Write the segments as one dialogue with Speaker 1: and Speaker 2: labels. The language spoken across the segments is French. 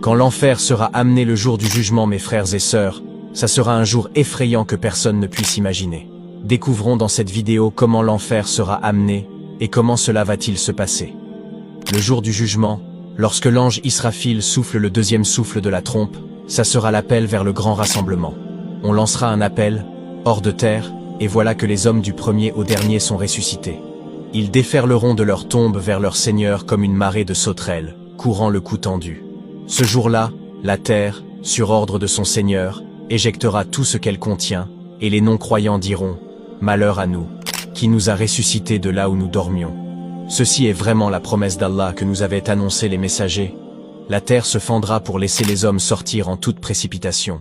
Speaker 1: Quand l'enfer sera amené le jour du jugement, mes frères et sœurs, ça sera un jour effrayant que personne ne puisse imaginer. Découvrons dans cette vidéo comment l'enfer sera amené et comment cela va-t-il se passer. Le jour du jugement, lorsque l'ange Israfil souffle le deuxième souffle de la trompe, ça sera l'appel vers le grand rassemblement. On lancera un appel, hors de terre, et voilà que les hommes du premier au dernier sont ressuscités. Ils déferleront de leur tombe vers leur Seigneur comme une marée de sauterelles, courant le cou tendu. Ce jour-là, la terre, sur ordre de son Seigneur, éjectera tout ce qu'elle contient, et les non-croyants diront « Malheur à nous, qui nous a ressuscités de là où nous dormions ». Ceci est vraiment la promesse d'Allah que nous avaient annoncé les messagers. La terre se fendra pour laisser les hommes sortir en toute précipitation.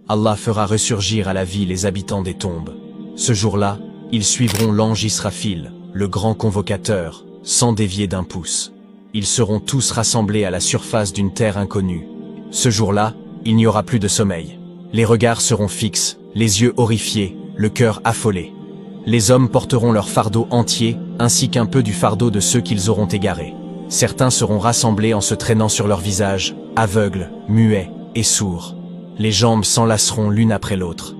Speaker 1: Allah fera ressurgir à la vie les habitants des tombes. Ce jour-là, ils suivront l'ange Israfil, le grand convocateur, sans dévier d'un pouce. Ils seront tous rassemblés à la surface d'une terre inconnue. Ce jour-là, il n'y aura plus de sommeil. Les regards seront fixes, les yeux horrifiés, le cœur affolé. Les hommes porteront leur fardeau entier, ainsi qu'un peu du fardeau de ceux qu'ils auront égarés. Certains seront rassemblés en se traînant sur leur visage, aveugles, muets et sourds. Les jambes s'enlaceront l'une après l'autre.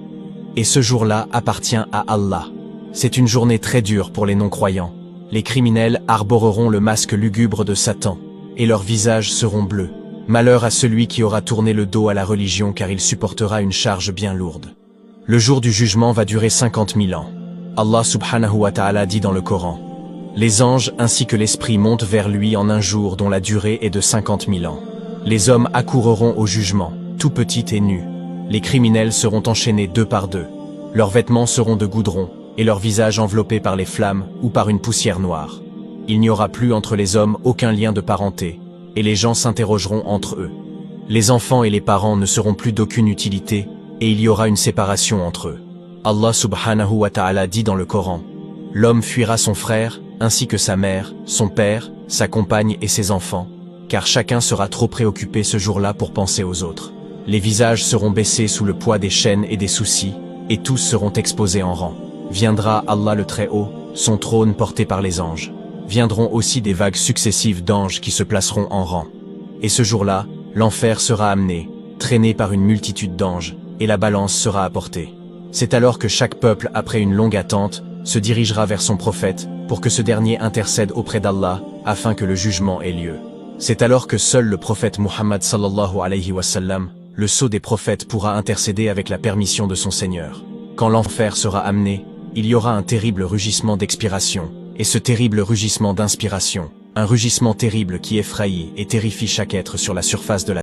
Speaker 1: Et ce jour-là appartient à Allah. C'est une journée très dure pour les non-croyants. Les criminels arboreront le masque lugubre de Satan, et leurs visages seront bleus. Malheur à celui qui aura tourné le dos à la religion, car il supportera une charge bien lourde. Le jour du jugement va durer 50 000 ans. Allah subhanahu wa ta'ala dit dans le Coran: les anges ainsi que l'esprit montent vers lui en un jour dont la durée est de 50 000 ans. Les hommes accourront au jugement, tout petits et nus. Les criminels seront enchaînés deux par deux. Leurs vêtements seront de goudron, et leurs visages enveloppés par les flammes ou par une poussière noire. Il n'y aura plus entre les hommes aucun lien de parenté, et les gens s'interrogeront entre eux. Les enfants et les parents ne seront plus d'aucune utilité, et il y aura une séparation entre eux. Allah subhanahu wa ta'ala dit dans le Coran: l'homme fuira son frère, ainsi que sa mère, son père, sa compagne et ses enfants, car chacun sera trop préoccupé ce jour-là pour penser aux autres. Les visages seront baissés sous le poids des chaînes et des soucis, et tous seront exposés en rang. Viendra Allah le Très-Haut, son trône porté par les anges. Viendront aussi des vagues successives d'anges qui se placeront en rang. Et ce jour-là, l'enfer sera amené, traîné par une multitude d'anges, et la balance sera apportée. C'est alors que chaque peuple, après une longue attente, se dirigera vers son prophète, pour que ce dernier intercède auprès d'Allah, afin que le jugement ait lieu. C'est alors que seul le prophète Muhammad sallallahu alayhi wa sallam, le sceau des prophètes, pourra intercéder avec la permission de son Seigneur. Quand l'enfer sera amené, il y aura un terrible rugissement d'expiration, et ce terrible rugissement d'inspiration, un rugissement terrible qui effraie et terrifie chaque être sur la surface de la terre.